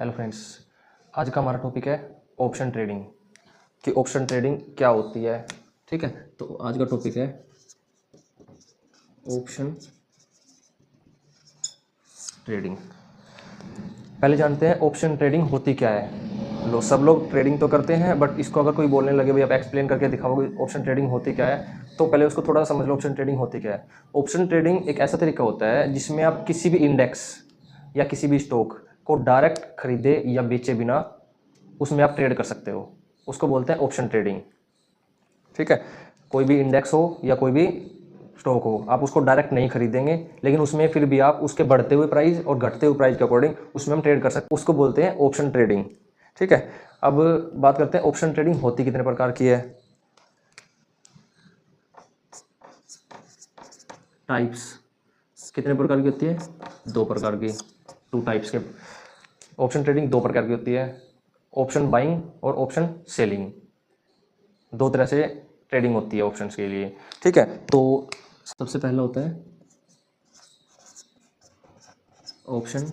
Hello friends, आज का हमारा टॉपिक है ऑप्शन ट्रेडिंग कि ऑप्शन ट्रेडिंग क्या होती है। ठीक है, तो आज का टॉपिक है ऑप्शन ट्रेडिंग। पहले जानते हैं ऑप्शन ट्रेडिंग होती क्या है। सब लोग ट्रेडिंग तो करते हैं, बट इसको अगर कोई बोलने लगे भाई आप एक्सप्लेन करके दिखाओगे ऑप्शन ट्रेडिंग होती क्या है, तो पहले उसको थोड़ा समझ लो ऑप्शन ट्रेडिंग होती क्या है। ऑप्शन ट्रेडिंग एक ऐसा तरीका होता है जिसमें आप किसी भी इंडेक्स या किसी भी स्टॉक को डायरेक्ट खरीदे या बेचे बिना उसमें आप ट्रेड कर सकते हो, उसको बोलते हैं ऑप्शन ट्रेडिंग। ठीक है, कोई भी इंडेक्स हो या कोई भी स्टॉक हो, आप उसको डायरेक्ट नहीं खरीदेंगे, लेकिन उसमें फिर भी आप उसके बढ़ते हुए प्राइस और घटते हुए प्राइस के अकॉर्डिंग उसमें हम ट्रेड कर सकते हैं, उसको बोलते हैं ऑप्शन ट्रेडिंग। ठीक है, अब बात करते हैं ऑप्शन ट्रेडिंग होती कितने प्रकार की है। टाइप्स कितने प्रकार की होती है? दो प्रकार की, टू टाइप्स के ऑप्शन ट्रेडिंग दो प्रकार की होती है, ऑप्शन बाइंग और ऑप्शन सेलिंग। दो तरह से ट्रेडिंग होती है ऑप्शंस के लिए। ठीक है, तो सबसे पहला होता है ऑप्शन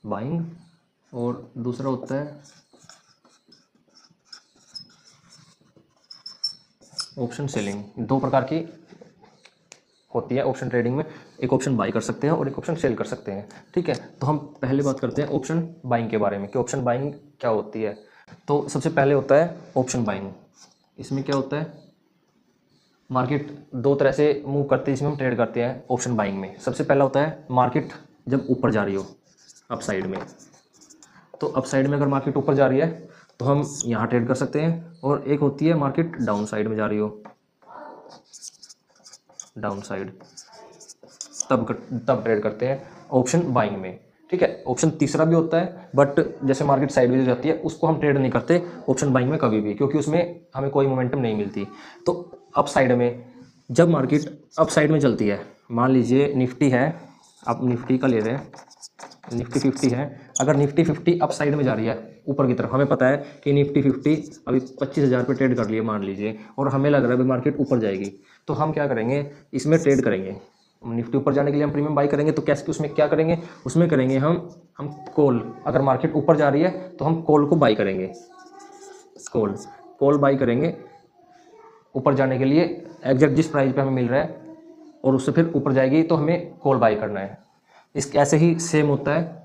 बाइंग और दूसरा होता है ऑप्शन सेलिंग। दो प्रकार की होती है ऑप्शन ट्रेडिंग में, एक ऑप्शन बाई कर सकते हैं और एक ऑप्शन सेल कर सकते हैं। ठीक है, तो हम पहले बात करते हैं ऑप्शन बाइंग के बारे में कि ऑप्शन बाइंग क्या होती है। तो सबसे पहले होता है ऑप्शन बाइंग। इसमें क्या होता है, मार्केट दो तरह से मूव करती है जिसमें हम ट्रेड करते हैं ऑप्शन बाइंग में। सबसे पहला होता है मार्केट जब ऊपर जा रही हो अप साइड में, तो अप साइड में अगर मार्केट ऊपर जा रही है तो हम यहाँ ट्रेड कर सकते हैं, और एक होती है मार्केट डाउन साइड में जा रही हो, डाउन साइड, तब ट्रेड करते हैं ऑप्शन बाइंग में। ठीक है, ऑप्शन तीसरा भी होता है, बट जैसे मार्केट साइडवेज जाती है उसको हम ट्रेड नहीं करते ऑप्शन बाइंग में कभी भी, क्योंकि उसमें हमें कोई मोमेंटम नहीं मिलती। तो अप साइड में जब मार्केट अप साइड में चलती है, मान लीजिए निफ्टी है, आप निफ्टी का ले रहे हैं, निफ्टी 50 है, अगर निफ्टी 50 अप साइड में जा रही है ऊपर की तरफ, हमें पता है कि निफ्टी 50 अभी 25,000 पे ट्रेड कर लिए मान लीजिए, और हमें लग रहा है मार्केट ऊपर जाएगी, तो हम क्या करेंगे, इसमें ट्रेड करेंगे। निफ्टी ऊपर जाने के लिए हम प्रीमियम बाई करेंगे, तो कैसे उसमें क्या करेंगे, उसमें करेंगे हम कॉल। अगर मार्केट ऊपर जा रही है तो हम कॉल को बाई करेंगे, कॉल बाई करेंगे ऊपर जाने के लिए, एग्जैक्ट जिस प्राइस पे हमें मिल रहा है, और उससे फिर ऊपर जाएगी तो हमें कॉल बाई करना है। इस ऐसे ही सेम होता है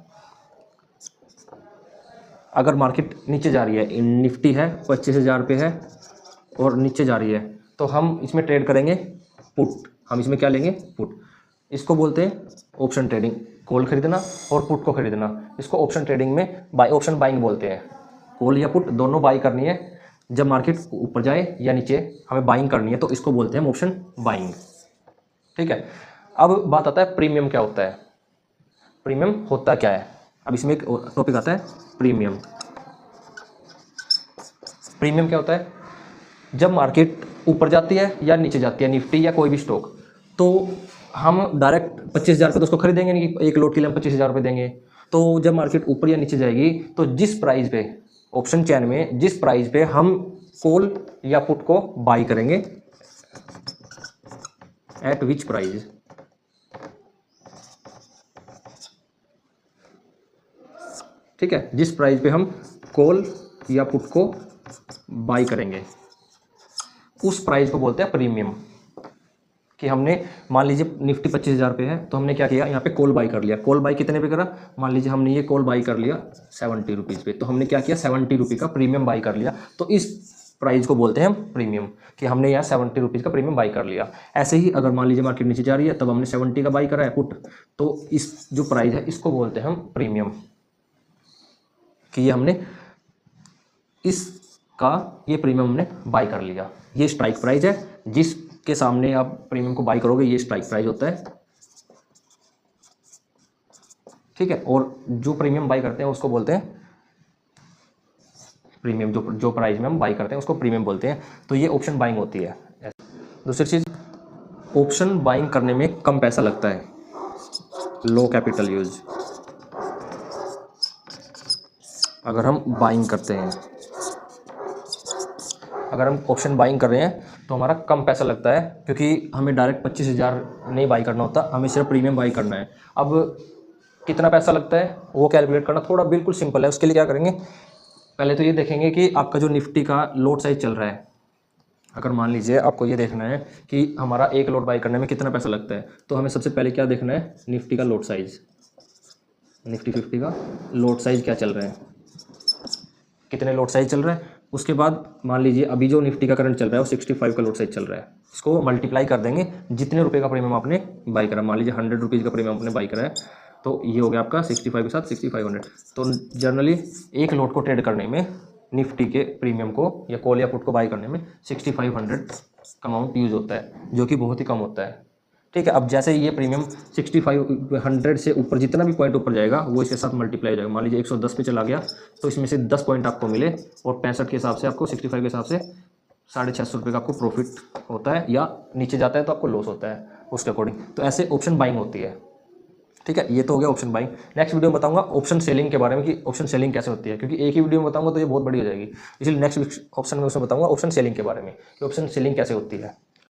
अगर मार्केट नीचे जा रही है, निफ्टी है 25,000 पे है और नीचे जा रही है, तो हम इसमें ट्रेड करेंगे पुट। हम इसमें क्या लेंगे, पुट। इसको बोलते हैं ऑप्शन ट्रेडिंग, कॉल खरीदना और पुट को खरीदना, इसको ऑप्शन ट्रेडिंग में बाय ऑप्शन बाइंग बोलते हैं। कॉल या पुट दोनों बाई करनी है, जब मार्केट ऊपर जाए या नीचे हमें बाइंग करनी है, तो इसको बोलते हैं ऑप्शन बाइंग। ठीक है, अब बात आता है प्रीमियम क्या होता है। प्रीमियम होता क्या है, अब इसमें एक टॉपिक आता है प्रीमियम। प्रीमियम क्या होता है, जब मार्केट ऊपर जाती है या नीचे जाती है, निफ्टी या कोई भी स्टॉक, तो हम डायरेक्ट 25,000 पे तो उसको खरीदेंगे नहीं कि एक लोट के लिए हम 25,000 रुपये देंगे। तो जब मार्केट ऊपर या नीचे जाएगी, तो जिस प्राइस पे ऑप्शन चैन में जिस प्राइस पे हम कॉल या पुट को बाई करेंगे, एट विच प्राइस, ठीक है, जिस प्राइस पे हम कॉल या पुट को बाई करेंगे उस प्राइस को बोलते हैं प्रीमियम। कि हमने मान लीजिए निफ्टी 25,000 पे है, तो हमने क्या किया, यहाँ पे कॉल बाई कर लिया। कॉल बाई कितने पे करा, मान लीजिए हमने ये कॉल बाई कर लिया 70 रुपीज़ पे, तो हमने क्या किया 70 रुपये का प्रीमियम बाई कर लिया, तो इस प्राइस को बोलते हैं हम प्रीमियम, कि हमने यहाँ 70 रुपीज़ का प्रीमियम बाई कर लिया। ऐसे ही अगर मान लीजिए मार्केट नीचे जा रही है, तब हमने 70 का बाई करा है पुट, तो इस जो प्राइस है इसको बोलते हैं हम प्रीमियम, कि ये हमने इसका ये प्रीमियम हमने बाई कर लिया। ये स्ट्राइक प्राइस है, जिसके सामने आप प्रीमियम को बाई करोगे ये स्ट्राइक प्राइस होता है। ठीक है, और जो प्रीमियम बाई करते हैं उसको बोलते हैं प्रीमियम, जो प्राइस में हम बाई करते हैं उसको प्रीमियम बोलते हैं। तो ये ऑप्शन बाइंग होती है। दूसरी चीज़, ऑप्शन बाइंग करने में कम पैसा लगता है, लो कैपिटल यूज। अगर हम बाइंग करते हैं, अगर हम ऑप्शन बाइंग कर रहे हैं तो हमारा कम पैसा लगता है, क्योंकि हमें डायरेक्ट 25,000 नहीं बाई करना होता, हमें सिर्फ प्रीमियम बाई करना है। अब कितना पैसा लगता है वो कैलकुलेट करना थोड़ा बिल्कुल सिंपल है। उसके लिए क्या करेंगे, पहले तो ये देखेंगे कि आपका जो निफ्टी का लोट साइज चल रहा है। अगर मान लीजिए आपको ये देखना है कि हमारा एक लोट बाई करने में कितना पैसा लगता है, तो हमें सबसे पहले क्या देखना है, निफ्टी का लोट साइज, निफ्टी 50 का लोट साइज क्या चल रहा है, कितने लोट साइज चल रहा है। उसके बाद मान लीजिए अभी जो निफ्टी का करंट चल रहा है वो 65 का लोट साइज चल रहा है, इसको मल्टीप्लाई कर देंगे जितने रुपए का प्रीमियम आपने बाई करा। मान लीजिए 100 रुपीज़ का प्रीमियम आपने बाई करा है, तो ये हो गया आपका 65 के साथ 6500। तो जनरली एक लोट को ट्रेड करने में निफ्टी के प्रीमियम को या कॉल या पुट को बाई करने में 6500 अमाउंट यूज़ होता है, जो कि बहुत ही कम होता है। ठीक है, अब जैसे ये प्रीमियम 6500 से ऊपर जितना भी पॉइंट ऊपर जाएगा वो इसके साथ मल्टीप्लाई हो जाएगा। मान लीजिए 110 पे चला गया तो इसमें से 10 पॉइंट आपको मिले और 65 के हिसाब से आपको 65 के हिसाब से 650 रुपये का आपको प्रॉफिट होता है, या नीचे जाता है तो आपको लॉस होता है उसके अकॉर्डिंग। तो ऐसे ऑप्शन बाइंग होती है। ठीक है, ये तो हो गया ऑप्शन बाइंग। नेक्स्ट वीडियो में बताऊंगा ऑप्शन सेलिंग के बारे में कि ऑप्शन सेलिंग कैसे होती है, क्योंकि एक ही वीडियो में बताऊंगा तो ये बहुत बड़ी हो जाएगी, इसलिए नेक्स्ट ऑप्शन में उसमें बताऊंगा ऑप्शन सेलिंग के बारे में कि ऑप्शन सेलिंग कैसे होती है।